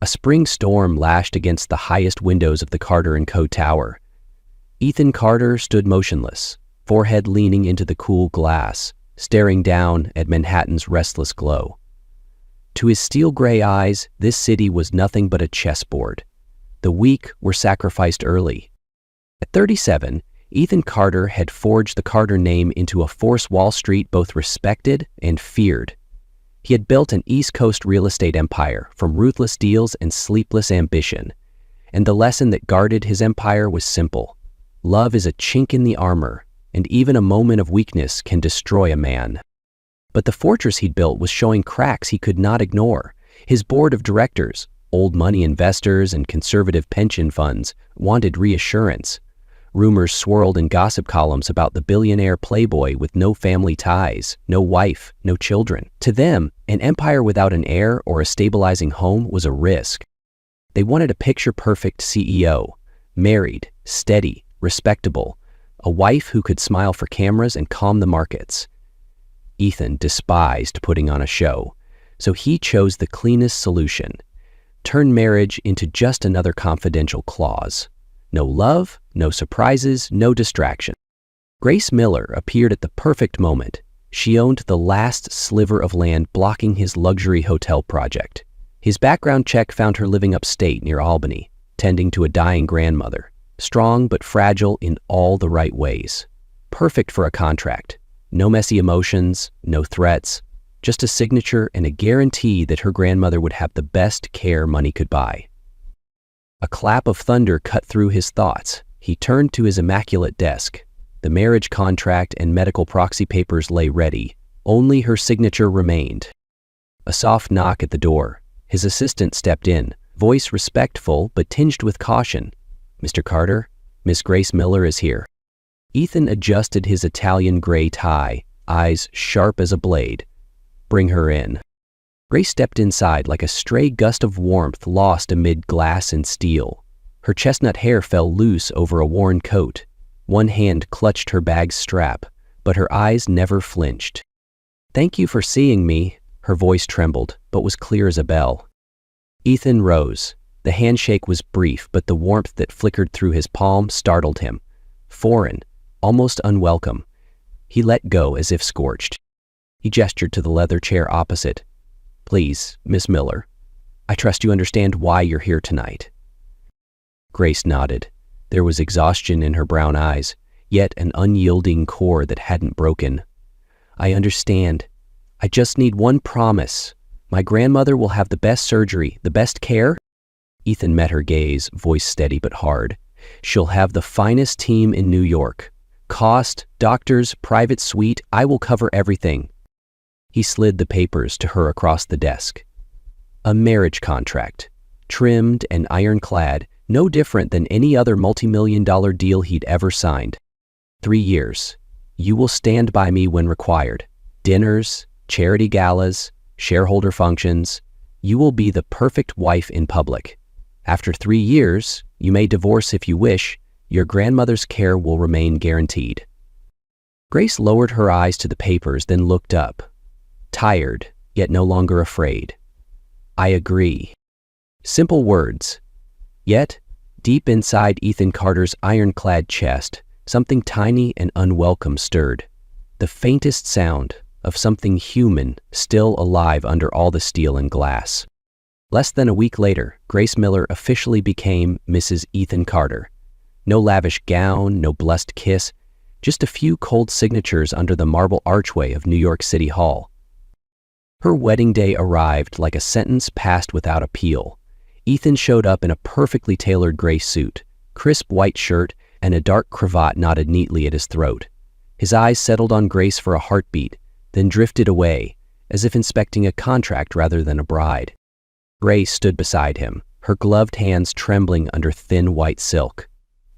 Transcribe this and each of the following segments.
A spring storm lashed against the highest windows of the Carter & Co. tower. Ethan Carter stood motionless, forehead leaning into the cool glass, staring down at Manhattan's restless glow. To his steel-gray eyes, this city was nothing but a chessboard. The weak were sacrificed early. At 37, Ethan Carter had forged the Carter name into a force Wall Street both respected and feared. He had built an East Coast real estate empire from ruthless deals and sleepless ambition. And the lesson that guarded his empire was simple. Love is a chink in the armor, and even a moment of weakness can destroy a man. But the fortress he'd built was showing cracks he could not ignore. His board of directors, old money investors and conservative pension funds, wanted reassurance. Rumors swirled in gossip columns about the billionaire playboy with no family ties, no wife, no children. To them, an empire without an heir or a stabilizing home was a risk. They wanted a picture-perfect CEO, married, steady, respectable, a wife who could smile for cameras and calm the markets. Ethan despised putting on a show, so he chose the cleanest solution: turn marriage into just another confidential clause. No love, no surprises, no distraction. Grace Miller appeared at the perfect moment. She owned the last sliver of land blocking his luxury hotel project. His background check found her living upstate near Albany, tending to a dying grandmother, strong but fragile in all the right ways. Perfect for a contract. No messy emotions, no threats, just a signature and a guarantee that her grandmother would have the best care money could buy. A clap of thunder cut through his thoughts. He turned to his immaculate desk. The marriage contract and medical proxy papers lay ready. Only her signature remained. A soft knock at the door. His assistant stepped in, voice respectful but tinged with caution. "Mr. Carter, Miss Grace Miller is here." Ethan adjusted his Italian gray tie, eyes sharp as a blade. "Bring her in." Grace stepped inside like a stray gust of warmth lost amid glass and steel. Her chestnut hair fell loose over a worn coat. One hand clutched her bag's strap, but her eyes never flinched. "Thank you for seeing me." Her voice trembled, but was clear as a bell. Ethan rose. The handshake was brief, but the warmth that flickered through his palm startled him. Foreign, almost unwelcome. He let go as if scorched. He gestured to the leather chair opposite. "Please, Miss Miller, I trust you understand why you're here tonight." Grace nodded. There was exhaustion in her brown eyes, yet an unyielding core that hadn't broken. "I understand. I just need one promise. My grandmother will have the best surgery, the best care." Ethan met her gaze, voice steady but hard. "She'll have the finest team in New York. Cost, doctors, private suite, I will cover everything." He slid the papers to her across the desk. A marriage contract, trimmed and ironclad, no different than any other multi-million-dollar deal he'd ever signed. 3 years. You will stand by me when required. Dinners, charity galas, shareholder functions. You will be the perfect wife in public. After 3 years, you may divorce if you wish. Your grandmother's care will remain guaranteed. Grace lowered her eyes to the papers, then looked up. Tired, yet no longer afraid. "I agree." Simple words. Yet, deep inside Ethan Carter's ironclad chest, something tiny and unwelcome stirred. The faintest sound of something human still alive under all the steel and glass. Less than a week later, Grace Miller officially became Mrs. Ethan Carter. No lavish gown, no blessed kiss, just a few cold signatures under the marble archway of New York City Hall. Her wedding day arrived like a sentence passed without appeal. Ethan showed up in a perfectly tailored gray suit, crisp white shirt, and a dark cravat knotted neatly at his throat. His eyes settled on Grace for a heartbeat, then drifted away, as if inspecting a contract rather than a bride. Grace stood beside him, her gloved hands trembling under thin white silk.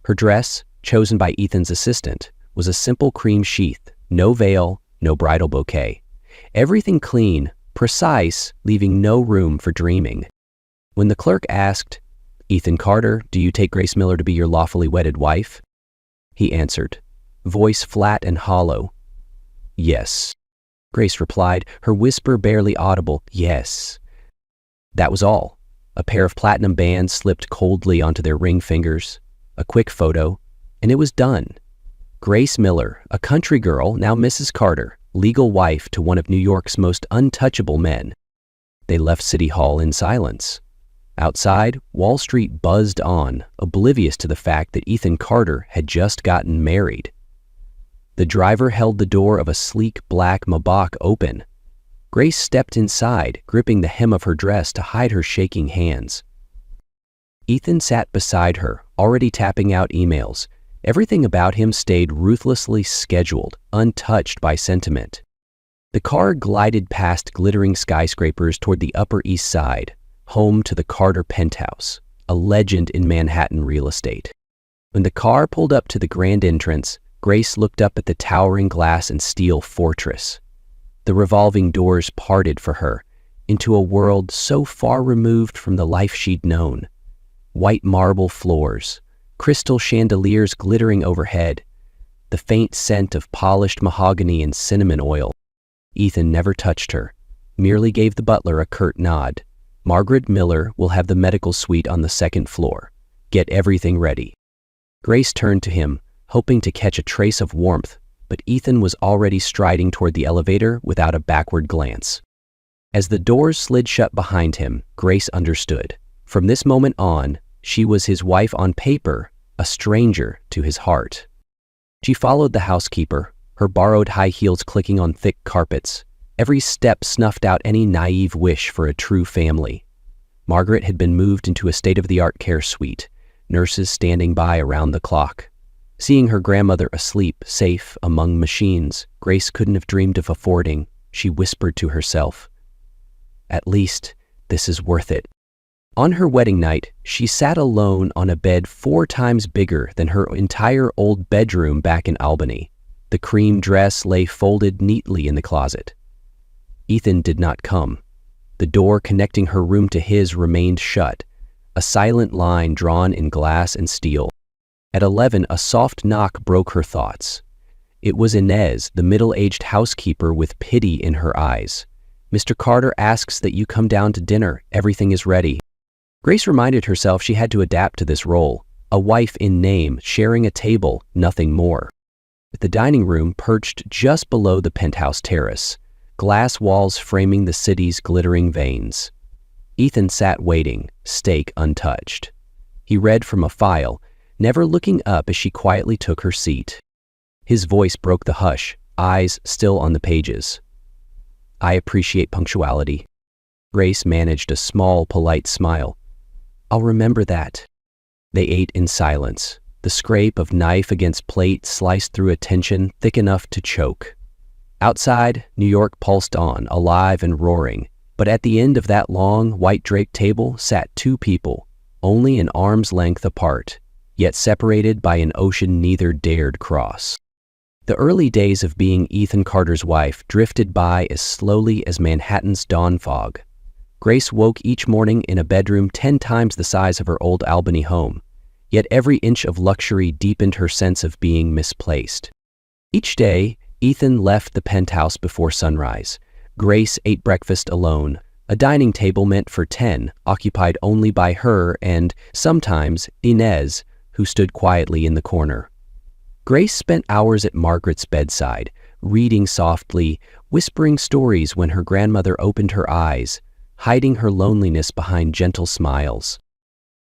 Her dress, chosen by Ethan's assistant, was a simple cream sheath, no veil, no bridal bouquet. Everything clean, precise, leaving no room for dreaming. When the clerk asked, "Ethan Carter, do you take Grace Miller to be your lawfully wedded wife?" he answered, voice flat and hollow, "Yes." Grace replied, her whisper barely audible, "Yes." That was all. A pair of platinum bands slipped coldly onto their ring fingers. A quick photo, and it was done. Grace Miller, a country girl, now Mrs. Carter, legal wife to one of New York's most untouchable men. They left City Hall in silence. Outside, Wall Street buzzed on, oblivious to the fact that Ethan Carter had just gotten married. The driver held the door of a sleek black Maybach open. Grace stepped inside, gripping the hem of her dress to hide her shaking hands. Ethan sat beside her, already tapping out emails. Everything about him stayed ruthlessly scheduled, untouched by sentiment. The car glided past glittering skyscrapers toward the Upper East Side, home to the Carter penthouse, a legend in Manhattan real estate. When the car pulled up to the grand entrance, Grace looked up at the towering glass and steel fortress. The revolving doors parted for her into a world so far removed from the life she'd known. White marble floors, crystal chandeliers glittering overhead, the faint scent of polished mahogany and cinnamon oil. Ethan never touched her, merely gave the butler a curt nod. Margaret Miller will have the medical suite on the second floor. Get everything ready. Grace turned to him, hoping to catch a trace of warmth, but Ethan was already striding toward the elevator without a backward glance. As the doors slid shut behind him, Grace understood. From this moment on, she was his wife on paper, a stranger to his heart. She followed the housekeeper, her borrowed high heels clicking on thick carpets. Every step snuffed out any naive wish for a true family. Margaret had been moved into a state-of-the-art care suite, nurses standing by around the clock. Seeing her grandmother asleep, safe among machines, Grace couldn't have dreamed of affording. She whispered to herself, "At least, this is worth it." On her wedding night, she sat alone on a bed 4 times bigger than her entire old bedroom back in Albany. The cream dress lay folded neatly in the closet. Ethan did not come. The door connecting her room to his remained shut, a silent line drawn in glass and steel. At 11, a soft knock broke her thoughts. It was Inez, the middle-aged housekeeper with pity in her eyes. "Mr. Carter asks that you come down to dinner. Everything is ready." Grace reminded herself she had to adapt to this role, a wife in name, sharing a table, nothing more. The dining room perched just below the penthouse terrace, glass walls framing the city's glittering veins. Ethan sat waiting, steak untouched. He read from a file, never looking up as she quietly took her seat. His voice broke the hush, eyes still on the pages. "I appreciate punctuality." Grace managed a small, polite smile. "I'll remember that." They ate in silence, the scrape of knife against plate sliced through a tension thick enough to choke. Outside, New York pulsed on, alive and roaring, but at the end of that long, white-draped table sat 2 people, only an arm's length apart, yet separated by an ocean neither dared cross. The early days of being Ethan Carter's wife drifted by as slowly as Manhattan's dawn fog. Grace woke each morning in a bedroom 10 times the size of her old Albany home, yet every inch of luxury deepened her sense of being misplaced. Each day, Ethan left the penthouse before sunrise. Grace ate breakfast alone, a dining table meant for 10, occupied only by her and, sometimes, Inez, who stood quietly in the corner. Grace spent hours at Margaret's bedside, reading softly, whispering stories when her grandmother opened her eyes, hiding her loneliness behind gentle smiles.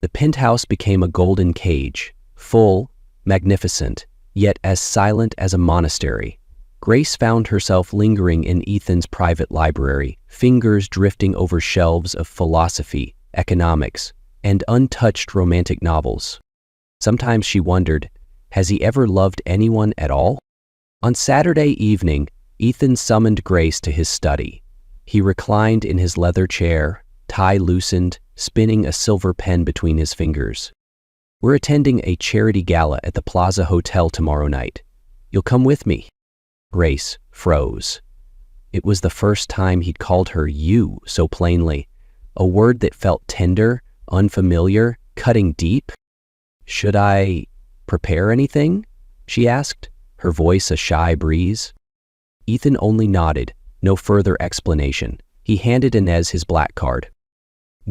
The penthouse became a golden cage, full, magnificent, yet as silent as a monastery. Grace found herself lingering in Ethan's private library, fingers drifting over shelves of philosophy, economics, and untouched romantic novels. Sometimes she wondered, has he ever loved anyone at all? On Saturday evening, Ethan summoned Grace to his study. He reclined in his leather chair, tie loosened, spinning a silver pen between his fingers. "We're attending a charity gala at the Plaza Hotel tomorrow night. You'll come with me." Grace froze. It was the first time he'd called her "you" so plainly, a word that felt tender, unfamiliar, cutting deep. "Should I prepare anything?" she asked, her voice a shy breeze. Ethan only nodded, no further explanation. He handed Inez his black card.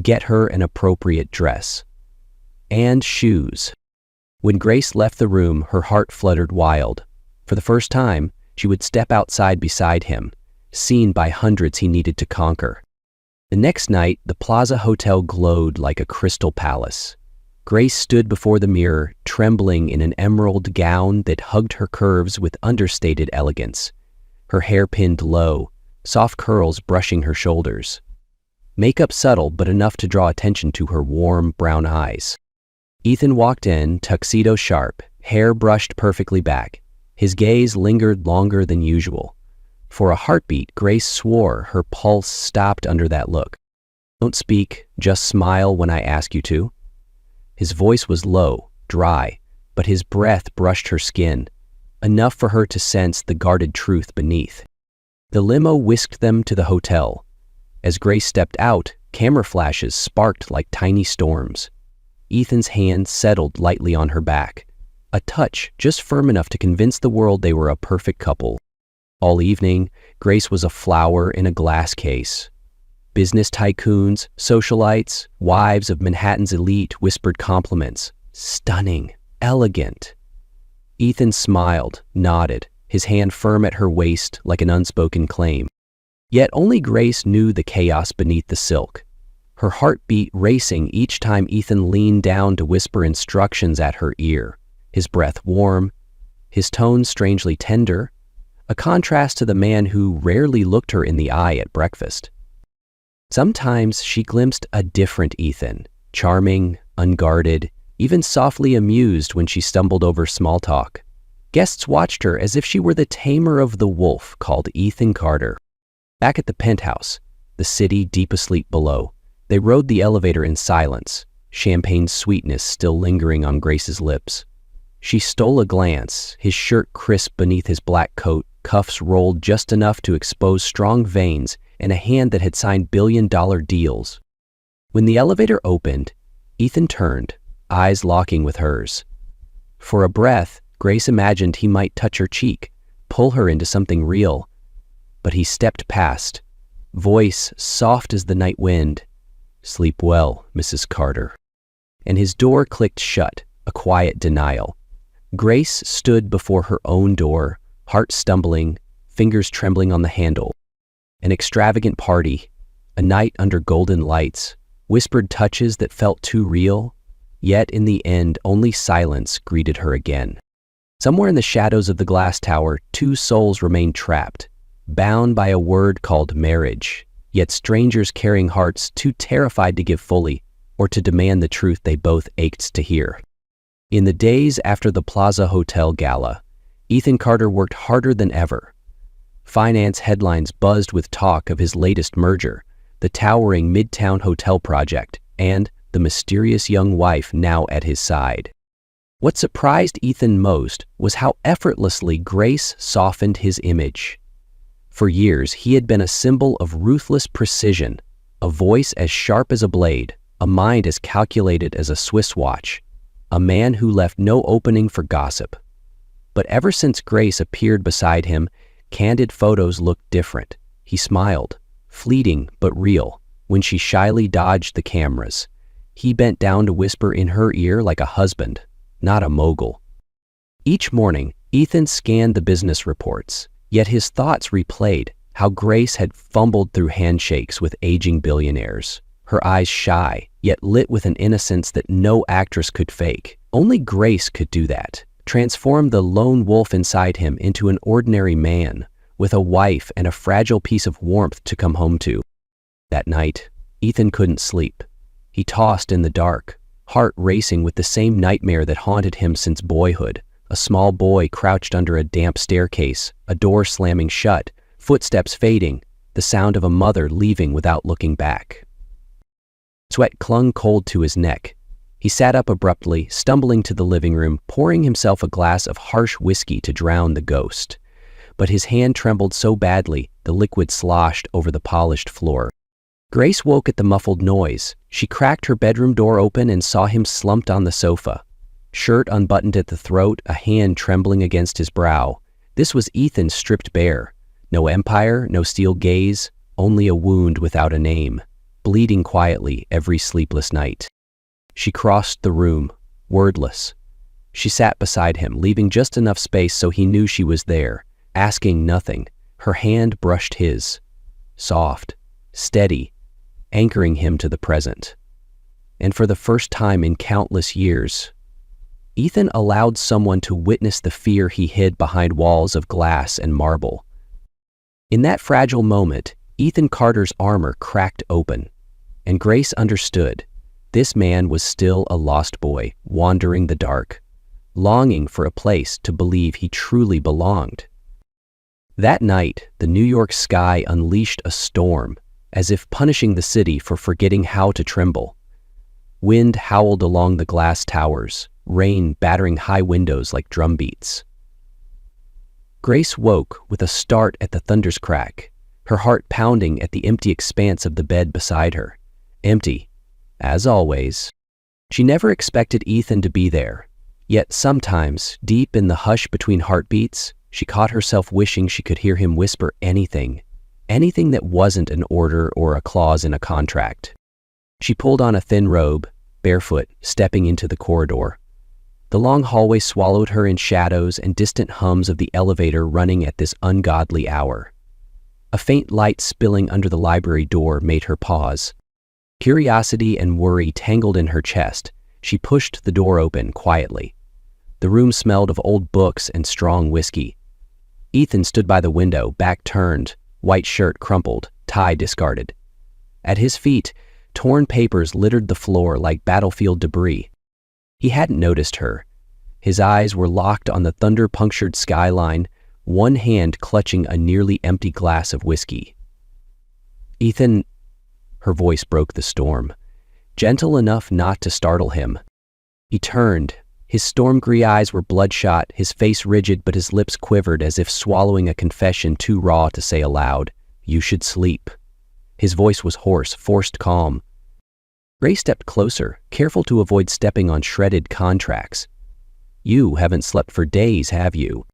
Get her an appropriate dress. And shoes. When Grace left the room, her heart fluttered wild. For the first time, she would step outside beside him, seen by hundreds he needed to conquer. The next night, the Plaza Hotel glowed like a crystal palace. Grace stood before the mirror, trembling in an emerald gown that hugged her curves with understated elegance. Her hair pinned low, soft curls brushing her shoulders. Makeup subtle but enough to draw attention to her warm brown eyes. Ethan walked in, tuxedo sharp, hair brushed perfectly back. His gaze lingered longer than usual. For a heartbeat, Grace swore her pulse stopped under that look. "Don't speak, just smile when I ask you to." His voice was low, dry, but his breath brushed her skin, enough for her to sense the guarded truth beneath. The limo whisked them to the hotel. As Grace stepped out, camera flashes sparked like tiny storms. Ethan's hand settled lightly on her back, a touch just firm enough to convince the world they were a perfect couple. All evening, Grace was a flower in a glass case. Business tycoons, socialites, wives of Manhattan's elite whispered compliments. Stunning, elegant. Ethan smiled, nodded, his hand firm at her waist like an unspoken claim. Yet only Grace knew the chaos beneath the silk. Her heartbeat racing each time Ethan leaned down to whisper instructions at her ear, his breath warm, his tone strangely tender, a contrast to the man who rarely looked her in the eye at breakfast. Sometimes she glimpsed a different Ethan, charming, unguarded, even softly amused when she stumbled over small talk. Guests watched her as if she were the tamer of the wolf called Ethan Carter. Back at the penthouse, the city deep asleep below, they rode the elevator in silence, champagne sweetness still lingering on Grace's lips. She stole a glance, his shirt crisp beneath his black coat, cuffs rolled just enough to expose strong veins, and a hand that had signed billion-dollar deals. When the elevator opened, Ethan turned, eyes locking with hers. For a breath, Grace imagined he might touch her cheek, pull her into something real. But he stepped past, voice soft as the night wind. "Sleep well, Mrs. Carter." And his door clicked shut, a quiet denial. Grace stood before her own door, heart stumbling, fingers trembling on the handle. An extravagant party, a night under golden lights, whispered touches that felt too real, yet in the end only silence greeted her again. Somewhere in the shadows of the glass tower, two souls remained trapped, bound by a word called marriage, yet strangers carrying hearts too terrified to give fully or to demand the truth they both ached to hear. In the days after the Plaza Hotel gala, Ethan Carter worked harder than ever. Finance headlines buzzed with talk of his latest merger, the towering Midtown Hotel project, and the mysterious young wife now at his side. What surprised Ethan most was how effortlessly Grace softened his image. For years, he had been a symbol of ruthless precision, a voice as sharp as a blade, a mind as calculated as a Swiss watch, a man who left no opening for gossip. But ever since Grace appeared beside him, candid photos looked different. He smiled, fleeting but real, when she shyly dodged the cameras. He bent down to whisper in her ear like a husband, not a mogul. Each morning, Ethan scanned the business reports, yet his thoughts replayed how Grace had fumbled through handshakes with aging billionaires, her eyes shy, yet lit with an innocence that no actress could fake. Only Grace could do that, transform the lone wolf inside him into an ordinary man, with a wife and a fragile piece of warmth to come home to. That night, Ethan couldn't sleep. He tossed in the dark, heart racing with the same nightmare that haunted him since boyhood. A small boy crouched under a damp staircase, a door slamming shut, footsteps fading, the sound of a mother leaving without looking back. Sweat clung cold to his neck. He sat up abruptly, stumbling to the living room, pouring himself a glass of harsh whiskey to drown the ghost. But his hand trembled so badly, the liquid sloshed over the polished floor. Grace woke at the muffled noise. She cracked her bedroom door open and saw him slumped on the sofa. Shirt unbuttoned at the throat, a hand trembling against his brow. This was Ethan stripped bare. No empire, no steel gaze, only a wound without a name. bleeding quietly every sleepless night. She crossed the room, wordless. She sat beside him, leaving just enough space so he knew she was there, asking nothing. Her hand brushed his, soft, steady, anchoring him to the present. And for the first time in countless years, Ethan allowed someone to witness the fear he hid behind walls of glass and marble. In that fragile moment, Ethan Carter's armor cracked open, and Grace understood. This man was still a lost boy, wandering the dark, longing for a place to believe he truly belonged. That night, the New York sky unleashed a storm, as if punishing the city for forgetting how to tremble. Wind howled along the glass towers, rain battering high windows like drumbeats. Grace woke with a start at the thunder's crack, her heart pounding at the empty expanse of the bed beside her. Empty, as always. She never expected Ethan to be there, yet sometimes, deep in the hush between heartbeats, she caught herself wishing she could hear him whisper anything that wasn't an order or a clause in a contract. She pulled on a thin robe, barefoot, stepping into the corridor. The long hallway swallowed her in shadows and distant hums of the elevator running at this ungodly hour. A faint light spilling under the library door made her pause. Curiosity and worry tangled in her chest. She pushed the door open quietly. The room smelled of old books and strong whiskey. Ethan stood by the window, back turned, white shirt crumpled, tie discarded. At his feet, torn papers littered the floor like battlefield debris. He hadn't noticed her. His eyes were locked on the thunder-punctured skyline, one hand clutching a nearly empty glass of whiskey. "Ethan," her voice broke the storm, gentle enough not to startle him. He turned. His storm-gray eyes were bloodshot, his face rigid, but his lips quivered as if swallowing a confession too raw to say aloud. "You should sleep." His voice was hoarse, forced calm. Grace stepped closer, careful to avoid stepping on shredded contracts. "You haven't slept for days, have you?"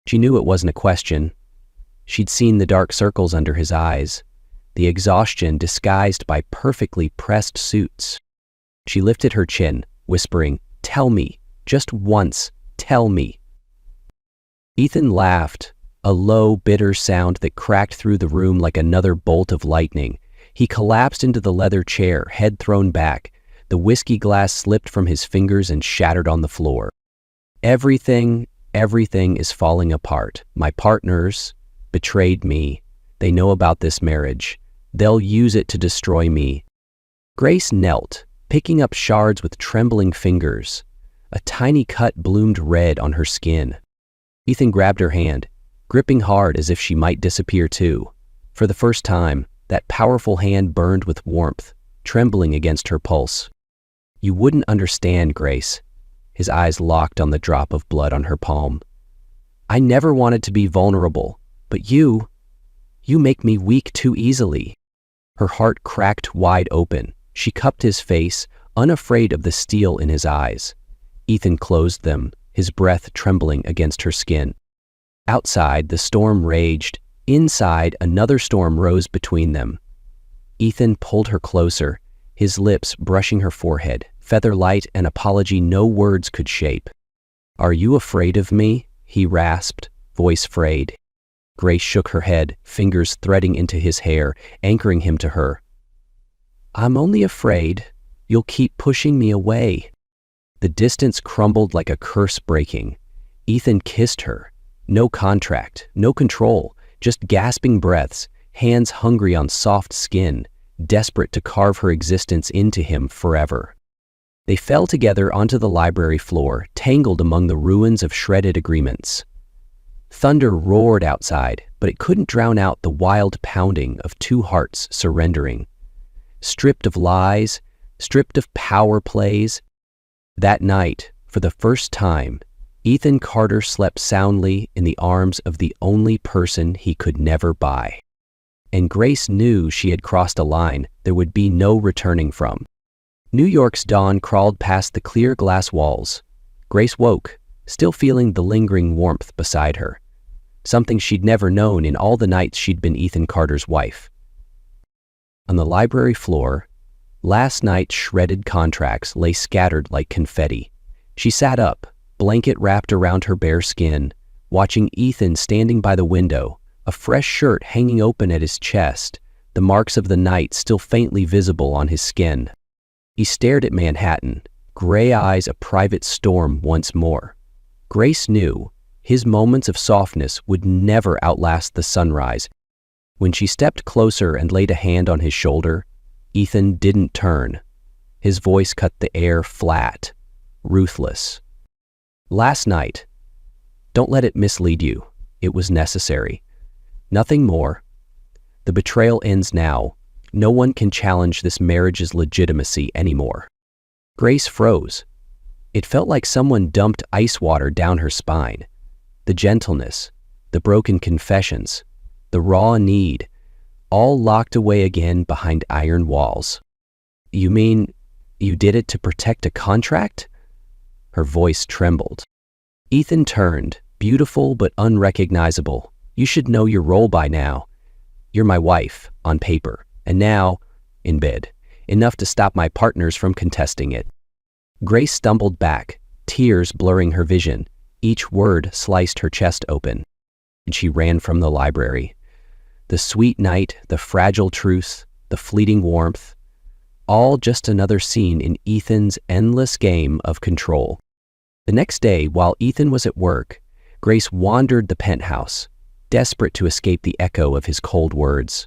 She knew it wasn't a question. She'd seen the dark circles under his eyes, the exhaustion disguised by perfectly pressed suits. She lifted her chin, whispering, "Tell me, just once, tell me." Ethan laughed, a low, bitter sound that cracked through the room like another bolt of lightning. He collapsed into the leather chair, head thrown back. The whiskey glass slipped from his fingers and shattered on the floor. Everything is falling apart. My partners betrayed me. They know about this marriage. They'll use it to destroy me. Grace knelt, picking up shards with trembling fingers. A tiny cut bloomed red on her skin. Ethan grabbed her hand, gripping hard as if she might disappear too. For the first time, that powerful hand burned with warmth, trembling against her pulse. "You wouldn't understand, Grace." His eyes locked on the drop of blood on her palm. "I never wanted to be vulnerable, but you make me weak too easily." Her heart cracked wide open. She cupped his face, unafraid of the steel in his eyes. Ethan closed them, his breath trembling against her skin. Outside, the storm raged. Inside, another storm rose between them. Ethan pulled her closer, his lips brushing her forehead, feather-light an apology no words could shape. "Are you afraid of me?" he rasped, voice frayed. Grace shook her head, fingers threading into his hair, anchoring him to her. "I'm only afraid you'll keep pushing me away." The distance crumbled like a curse breaking. Ethan kissed her. No contract, no control, just gasping breaths, hands hungry on soft skin, desperate to carve her existence into him forever. They fell together onto the library floor, tangled among the ruins of shredded agreements. Thunder roared outside, but it couldn't drown out the wild pounding of two hearts surrendering. Stripped of lies, stripped of power plays. That night, for the first time, Ethan Carter slept soundly in the arms of the only person he could never buy. And Grace knew she had crossed a line there would be no returning from. New York's dawn crawled past the clear glass walls. Grace woke, still feeling the lingering warmth beside her, something she'd never known in all the nights she'd been Ethan Carter's wife. On the library floor, last night's shredded contracts lay scattered like confetti. She sat up, blanket wrapped around her bare skin, watching Ethan standing by the window, a fresh shirt hanging open at his chest, the marks of the night still faintly visible on his skin. He stared at Manhattan, gray eyes a private storm once more. Grace knew his moments of softness would never outlast the sunrise. When she stepped closer and laid a hand on his shoulder, Ethan didn't turn. His voice cut the air flat, ruthless. Last night, don't let it mislead you. It was necessary. Nothing more. The betrayal ends now. No one can challenge this marriage's legitimacy anymore. Grace froze. It felt like someone dumped ice water down her spine. The gentleness, the broken confessions, the raw need, all locked away again behind iron walls. You mean you did it to protect a contract? Her voice trembled. Ethan turned, beautiful but unrecognizable. You should know your role by now. You're my wife, on paper, and now, in bed, enough to stop my partners from contesting it. Grace stumbled back, tears blurring her vision. Each word sliced her chest open, and she ran from the library. The sweet night, the fragile truth, the fleeting warmth, all just another scene in Ethan's endless game of control. The next day, while Ethan was at work, Grace wandered the penthouse, desperate to escape the echo of his cold words.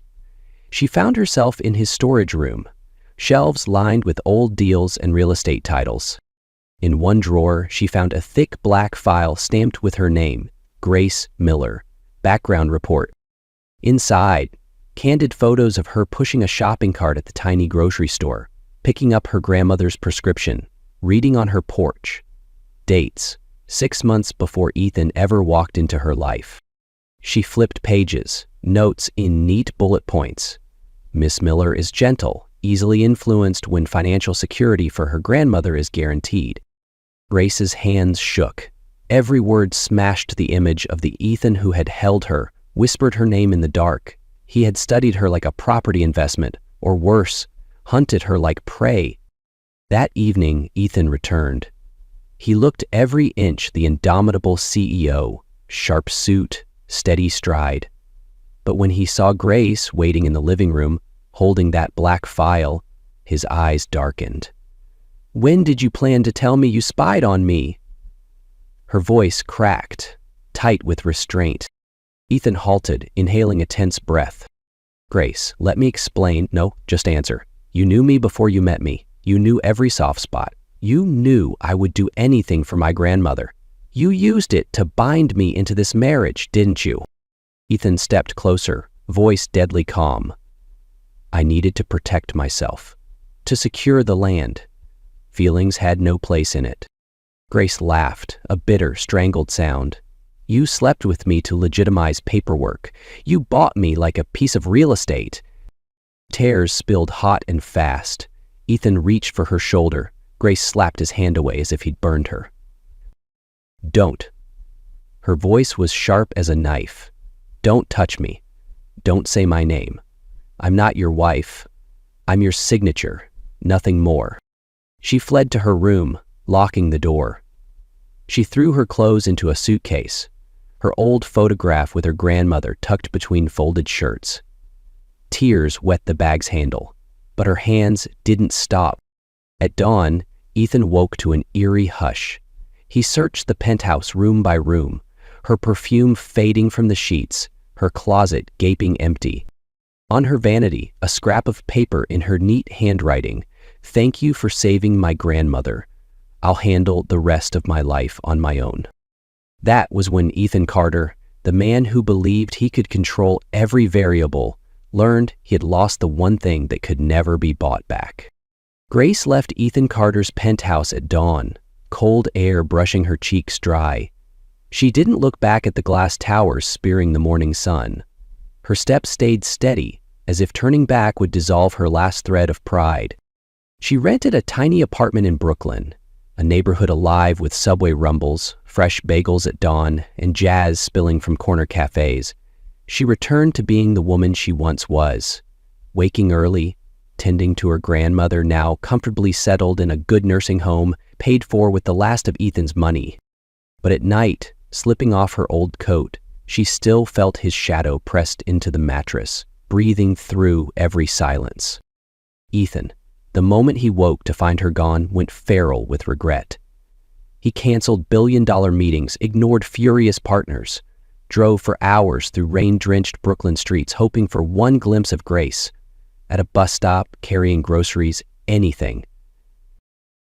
She found herself in his storage room, shelves lined with old deals and real estate titles. In one drawer, she found a thick black file stamped with her name, Grace Miller, background report. Inside, candid photos of her pushing a shopping cart at the tiny grocery store, picking up her grandmother's prescription, reading on her porch. Dates, 6 months before Ethan ever walked into her life. She flipped pages, notes in neat bullet points. Miss Miller is gentle, easily influenced when financial security for her grandmother is guaranteed. Grace's hands shook. Every word smashed the image of the Ethan who had held her, whispered her name in the dark. He had studied her like a property investment, or worse, hunted her like prey. That evening, Ethan returned. He looked every inch the indomitable CEO, sharp suit, steady stride. But when he saw Grace waiting in the living room, holding that black file, his eyes darkened. "When did you plan to tell me you spied on me?" Her voice cracked, tight with restraint. Ethan halted, inhaling a tense breath. "Grace, let me explain." "No, just answer. You knew me before you met me. You knew every soft spot. You knew I would do anything for my grandmother. You used it to bind me into this marriage, didn't you?" Ethan stepped closer, voice deadly calm. "I needed to protect myself, to secure the land. Feelings had no place in it." Grace laughed, a bitter, strangled sound. "You slept with me to legitimize paperwork. You bought me like a piece of real estate." Tears spilled hot and fast. Ethan reached for her shoulder. Grace slapped his hand away as if he'd burned her. "Don't." Her voice was sharp as a knife. "Don't touch me. Don't say my name. I'm not your wife. I'm your signature, nothing more." She fled to her room, locking the door. She threw her clothes into a suitcase, her old photograph with her grandmother tucked between folded shirts. Tears wet the bag's handle, but her hands didn't stop. At dawn, Ethan woke to an eerie hush. He searched the penthouse room by room, her perfume fading from the sheets, her closet gaping empty. On her vanity, a scrap of paper in her neat handwriting. "Thank you for saving my grandmother. I'll handle the rest of my life on my own." That was when Ethan Carter, the man who believed he could control every variable, learned he had lost the one thing that could never be bought back. Grace left Ethan Carter's penthouse at dawn, cold air brushing her cheeks dry. She didn't look back at the glass towers spearing the morning sun. Her steps stayed steady, as if turning back would dissolve her last thread of pride. She rented a tiny apartment in Brooklyn, a neighborhood alive with subway rumbles, fresh bagels at dawn, and jazz spilling from corner cafes. She returned to being the woman she once was, waking early, tending to her grandmother now comfortably settled in a good nursing home, paid for with the last of Ethan's money. But at night, slipping off her old coat, she still felt his shadow pressed into the mattress, breathing through every silence. Ethan, the moment he woke to find her gone, went feral with regret. He canceled billion-dollar meetings, ignored furious partners, drove for hours through rain-drenched Brooklyn streets hoping for one glimpse of Grace. At a bus stop, carrying groceries, anything.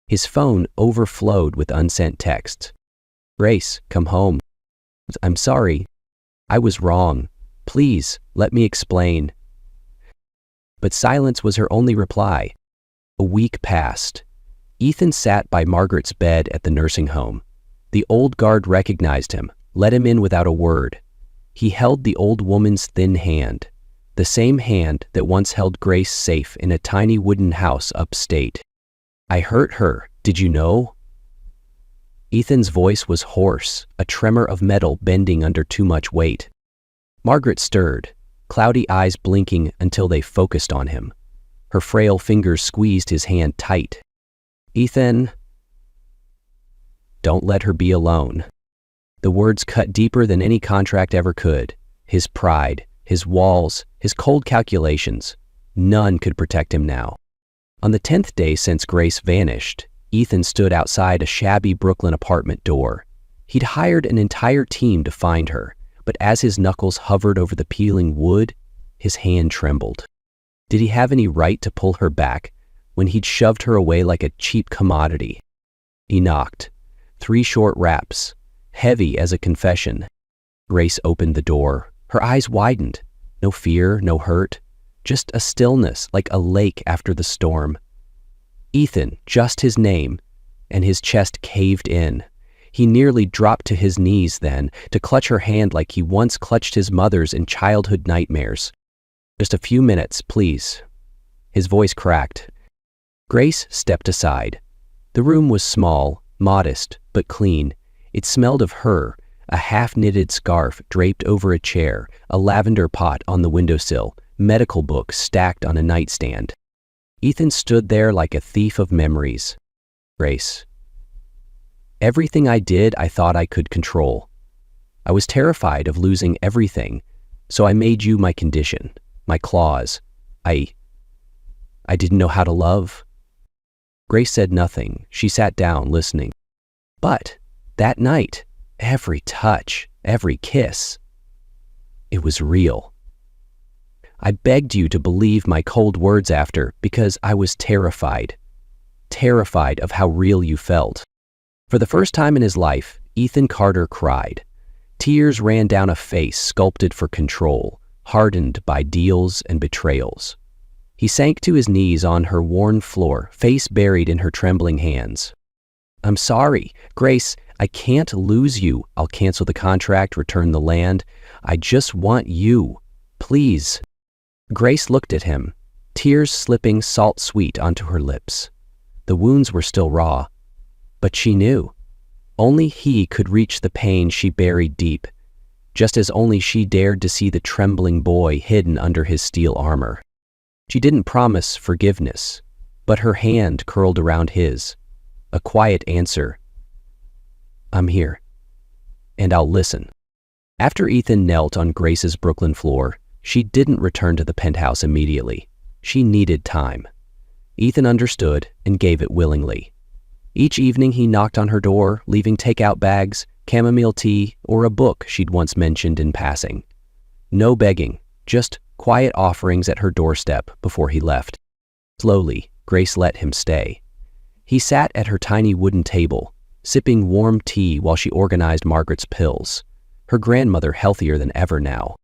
His phone overflowed with unsent texts. "Grace, come home. I'm sorry. I was wrong. Please, let me explain." But silence was her only reply. A week passed. Ethan sat by Margaret's bed at the nursing home. The old guard recognized him, let him in without a word. He held the old woman's thin hand, the same hand that once held Grace safe in a tiny wooden house upstate. "I hurt her, did you know?" Ethan's voice was hoarse, a tremor of metal bending under too much weight. Margaret stirred, cloudy eyes blinking until they focused on him. Her frail fingers squeezed his hand tight. "Ethan, don't let her be alone." The words cut deeper than any contract ever could. His pride, his walls, his cold calculations, none could protect him now. On the 10th day since Grace vanished, Ethan stood outside a shabby Brooklyn apartment door. He'd hired an entire team to find her, but as his knuckles hovered over the peeling wood, his hand trembled. Did he have any right to pull her back when he'd shoved her away like a cheap commodity? He knocked. 3 short raps, heavy as a confession. Grace opened the door. Her eyes widened. No fear, no hurt, just a stillness like a lake after the storm. Ethan, just his name, and his chest caved in. He nearly dropped to his knees then, to clutch her hand like he once clutched his mother's in childhood nightmares. "Just a few minutes, please." His voice cracked. Grace stepped aside. The room was small, modest, but clean. It smelled of her, a half-knitted scarf draped over a chair, a lavender pot on the windowsill, medical books stacked on a nightstand. Ethan stood there like a thief of memories. "Grace, everything I did I thought I could control. I was terrified of losing everything, so I made you my condition, my clause. I didn't know how to love." Grace said nothing. She sat down, listening. But that night, every touch, every kiss, it was real. "I begged you to believe my cold words after because I was terrified of how real you felt." For the first time in his life, Ethan Carter cried. Tears ran down a face sculpted for control, hardened by deals and betrayals. He sank to his knees on her worn floor, face buried in her trembling hands. "I'm sorry, Grace, I can't lose you. I'll cancel the contract, return the land. I just want you. Please." Grace looked at him, tears slipping salt-sweet onto her lips. The wounds were still raw, but she knew. Only he could reach the pain she buried deep, just as only she dared to see the trembling boy hidden under his steel armor. She didn't promise forgiveness, but her hand curled around his. A quiet answer. "I'm here, and I'll listen." After Ethan knelt on Grace's Brooklyn floor, she didn't return to the penthouse immediately. She needed time. Ethan understood and gave it willingly. Each evening he knocked on her door, leaving takeout bags, chamomile tea, or a book she'd once mentioned in passing. No begging, just quiet offerings at her doorstep before he left. Slowly, Grace let him stay. He sat at her tiny wooden table, sipping warm tea while she organized Margaret's pills, her grandmother healthier than ever now.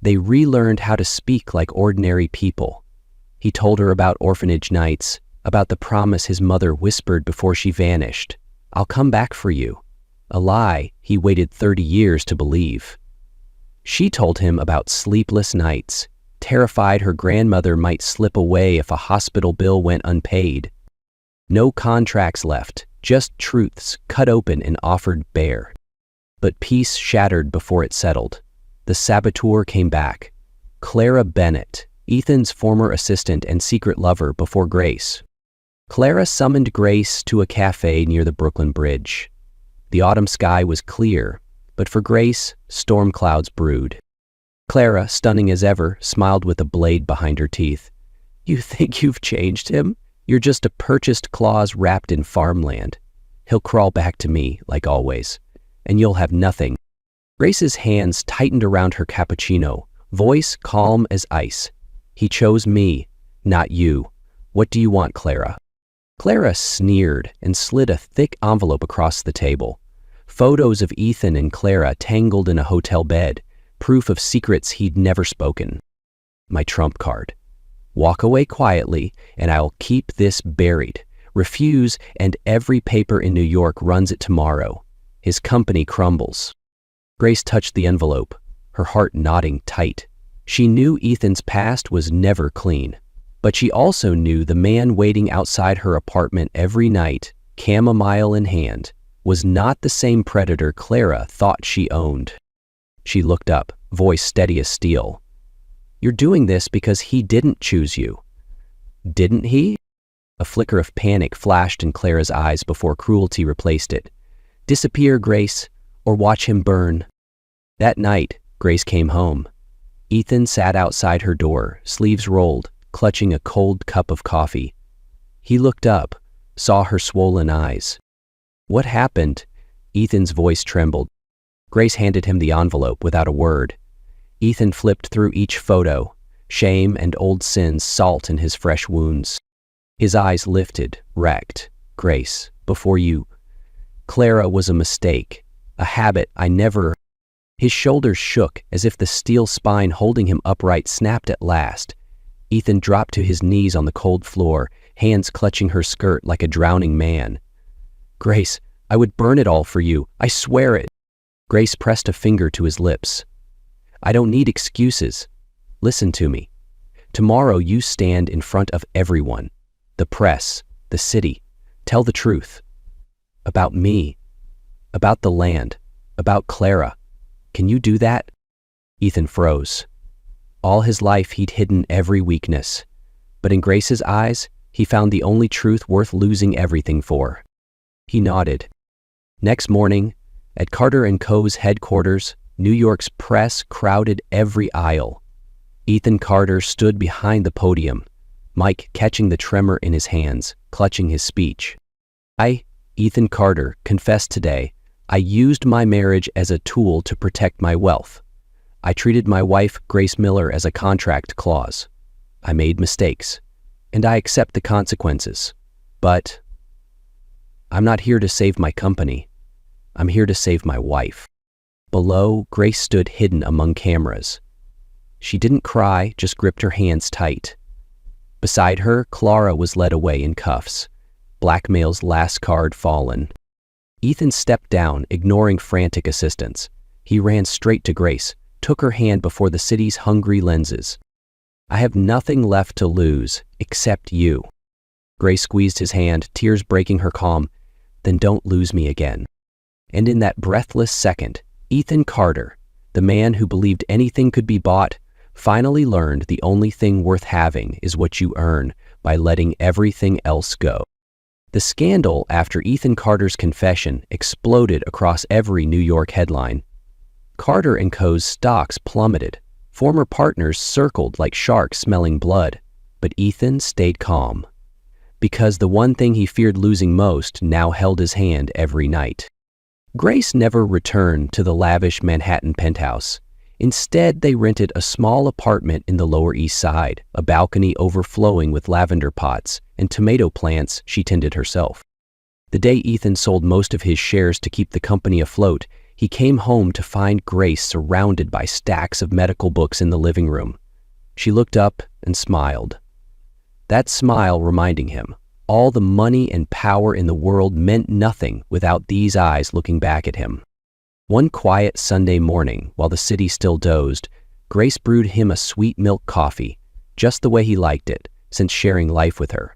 They relearned how to speak like ordinary people. He told her about orphanage nights, about the promise his mother whispered before she vanished. "I'll come back for you." A lie he waited 30 years to believe. She told him about sleepless nights, terrified her grandmother might slip away if a hospital bill went unpaid. No contracts left, just truths cut open and offered bare. But peace shattered before it settled. The saboteur came back. Clara Bennett, Ethan's former assistant and secret lover before Grace. Clara summoned Grace to a cafe near the Brooklyn Bridge. The autumn sky was clear, but for Grace, storm clouds brewed. Clara, stunning as ever, smiled with a blade behind her teeth. "You think you've changed him? You're just a purchased clause wrapped in farmland. He'll crawl back to me, like always, and you'll have nothing." Grace's hands tightened around her cappuccino, voice calm as ice. "He chose me, not you. What do you want, Clara?" Clara sneered and slid a thick envelope across the table. Photos of Ethan and Clara tangled in a hotel bed, proof of secrets he'd never spoken. "My trump card. Walk away quietly, and I'll keep this buried. Refuse, and every paper in New York runs it tomorrow. His company crumbles." Grace touched the envelope, her heart knotting tight. She knew Ethan's past was never clean, but she also knew the man waiting outside her apartment every night, chamomile in hand, was not the same predator Clara thought she owned. She looked up, voice steady as steel. "You're doing this because he didn't choose you." "Didn't he?" A flicker of panic flashed in Clara's eyes before cruelty replaced it. "Disappear, Grace, or watch him burn." That night, Grace came home. Ethan sat outside her door, sleeves rolled, clutching a cold cup of coffee. He looked up, saw her swollen eyes. "What happened?" Ethan's voice trembled. Grace handed him the envelope without a word. Ethan flipped through each photo, shame and old sins salt in his fresh wounds. His eyes lifted, wrecked. "Grace, before you. Clara was a mistake, a habit I never..." His shoulders shook as if the steel spine holding him upright snapped at last. Ethan dropped to his knees on the cold floor, hands clutching her skirt like a drowning man. "Grace, I would burn it all for you. I swear it." Grace pressed a finger to his lips. "I don't need excuses. Listen to me. Tomorrow you stand in front of everyone. The press, the city. Tell the truth. About me. About the land. About Clara. Can you do that?" Ethan froze. All his life he'd hidden every weakness, but in Grace's eyes, he found the only truth worth losing everything for. He nodded. Next morning, at Carter & Co.'s headquarters, New York's press crowded every aisle. Ethan Carter stood behind the podium, Mike catching the tremor in his hands, clutching his speech. "I, Ethan Carter, confess today, I used my marriage as a tool to protect my wealth. I treated my wife, Grace Miller, as a contract clause. I made mistakes, and I accept the consequences. But I'm not here to save my company. I'm here to save my wife." Below, Grace stood hidden among cameras. She didn't cry, just gripped her hands tight. Beside her, Clara was led away in cuffs, blackmail's last card fallen. Ethan stepped down, ignoring frantic assistants. He ran straight to Grace, took her hand before the city's hungry lenses. "I have nothing left to lose, except you." Grace squeezed his hand, tears breaking her calm. "Then don't lose me again." And in that breathless second, Ethan Carter, the man who believed anything could be bought, finally learned the only thing worth having is what you earn by letting everything else go. The scandal after Ethan Carter's confession exploded across every New York headline. Carter & Co.'s stocks plummeted. Former partners circled like sharks smelling blood. But Ethan stayed calm, because the one thing he feared losing most now held his hand every night. Grace never returned to the lavish Manhattan penthouse. Instead, they rented a small apartment in the Lower East Side, a balcony overflowing with lavender pots and tomato plants she tended herself. The day Ethan sold most of his shares to keep the company afloat, he came home to find Grace surrounded by stacks of medical books in the living room. She looked up and smiled. That smile reminding him, all the money and power in the world meant nothing without these eyes looking back at him. One quiet Sunday morning, while the city still dozed, Grace brewed him a sweet milk coffee, just the way he liked it, since sharing life with her.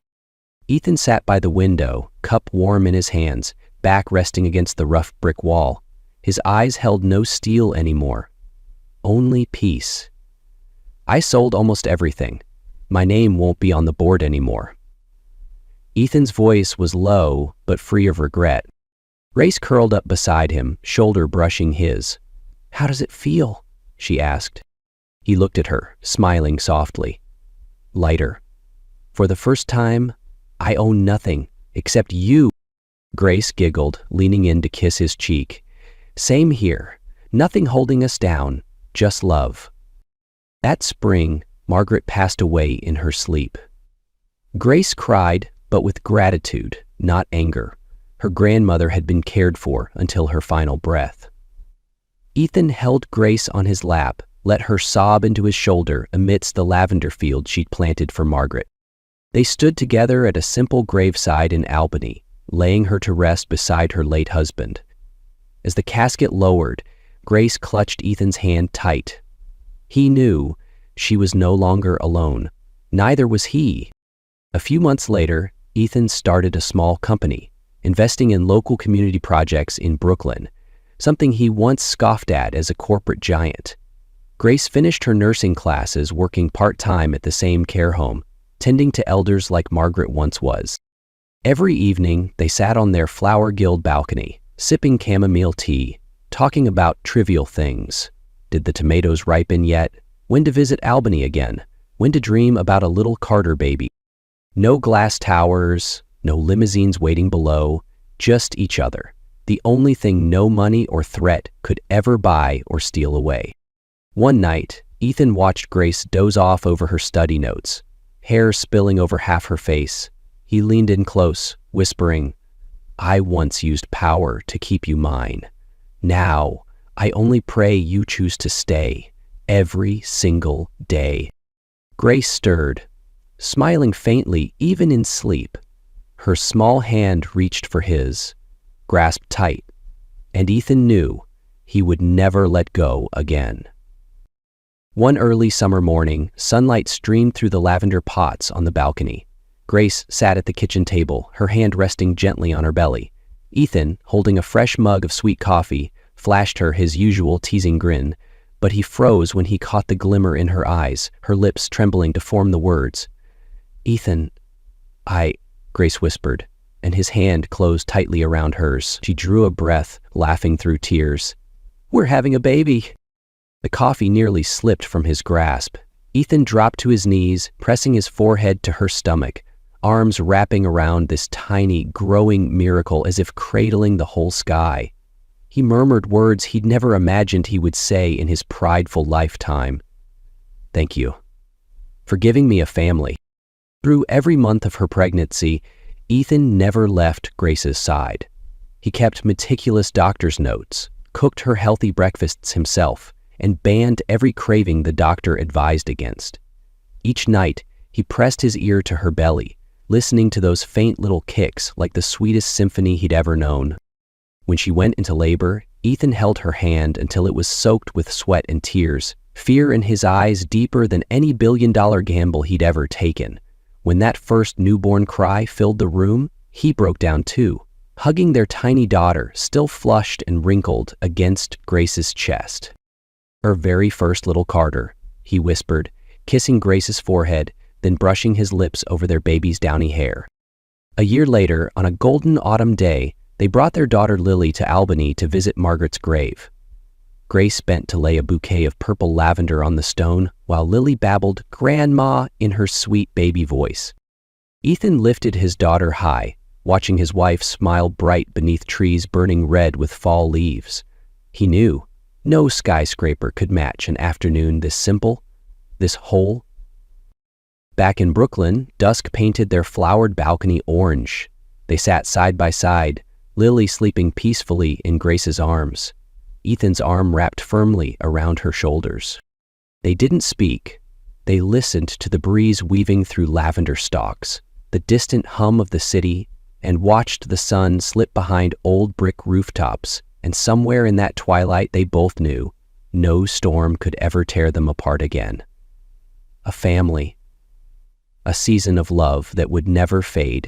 Ethan sat by the window, cup warm in his hands, back resting against the rough brick wall. His eyes held no steel anymore, only peace. "I sold almost everything. My name won't be on the board anymore." Ethan's voice was low, but free of regret. Grace curled up beside him, shoulder brushing his. "How does it feel?" she asked. He looked at her, smiling softly. "Lighter. For the first time, I own nothing except you." Grace giggled, leaning in to kiss his cheek. "Same here. Nothing holding us down, just love." That spring, Margaret passed away in her sleep. Grace cried, but with gratitude, not anger. Her grandmother had been cared for until her final breath. Ethan held Grace on his lap, let her sob into his shoulder amidst the lavender field she'd planted for Margaret. They stood together at a simple graveside in Albany, laying her to rest beside her late husband. As the casket lowered, Grace clutched Ethan's hand tight. He knew she was no longer alone. Neither was he. A few months later, Ethan started a small company, investing in local community projects in Brooklyn, something he once scoffed at as a corporate giant. Grace finished her nursing classes working part-time at the same care home, tending to elders like Margaret once was. Every evening, they sat on their flower-gilled balcony, sipping chamomile tea, talking about trivial things. Did the tomatoes ripen yet? When to visit Albany again? When to dream about a little Carter baby? No glass towers, no limousines waiting below, just each other. The only thing no money or threat could ever buy or steal away. One night, Ethan watched Grace doze off over her study notes, hair spilling over half her face. He leaned in close, whispering, "I once used power to keep you mine. Now, I only pray you choose to stay, every single day." Grace stirred, smiling faintly even in sleep. Her small hand reached for his, grasped tight, and Ethan knew he would never let go again. One early summer morning, sunlight streamed through the lavender pots on the balcony. Grace sat at the kitchen table, her hand resting gently on her belly. Ethan, holding a fresh mug of sweet coffee, flashed her his usual teasing grin, but he froze when he caught the glimmer in her eyes, her lips trembling to form the words. "Ethan, Grace whispered, and his hand closed tightly around hers. She drew a breath, laughing through tears. "We're having a baby." The coffee nearly slipped from his grasp. Ethan dropped to his knees, pressing his forehead to her stomach, arms wrapping around this tiny, growing miracle as if cradling the whole sky. He murmured words he'd never imagined he would say in his prideful lifetime. "Thank you for giving me a family." Through every month of her pregnancy, Ethan never left Grace's side. He kept meticulous doctor's notes, cooked her healthy breakfasts himself, and banned every craving the doctor advised against. Each night, he pressed his ear to her belly, listening to those faint little kicks like the sweetest symphony he'd ever known. When she went into labor, Ethan held her hand until it was soaked with sweat and tears, fear in his eyes deeper than any billion-dollar gamble he'd ever taken. When that first newborn cry filled the room, he broke down too, hugging their tiny daughter, still flushed and wrinkled, against Grace's chest. "Her very first little Carter," he whispered, kissing Grace's forehead, then brushing his lips over their baby's downy hair. A year later, on a golden autumn day, they brought their daughter Lily to Albany to visit Margaret's grave. Grace bent to lay a bouquet of purple lavender on the stone, while Lily babbled "Grandma" in her sweet baby voice. Ethan lifted his daughter high, watching his wife smile bright beneath trees burning red with fall leaves. He knew no skyscraper could match an afternoon this simple, this whole. Back in Brooklyn, dusk painted their flowered balcony orange. They sat side by side, Lily sleeping peacefully in Grace's arms, Ethan's arm wrapped firmly around her shoulders. They didn't speak. They listened to the breeze weaving through lavender stalks, the distant hum of the city, and watched the sun slip behind old brick rooftops, and somewhere in that twilight they both knew no storm could ever tear them apart again. A family. A season of love that would never fade.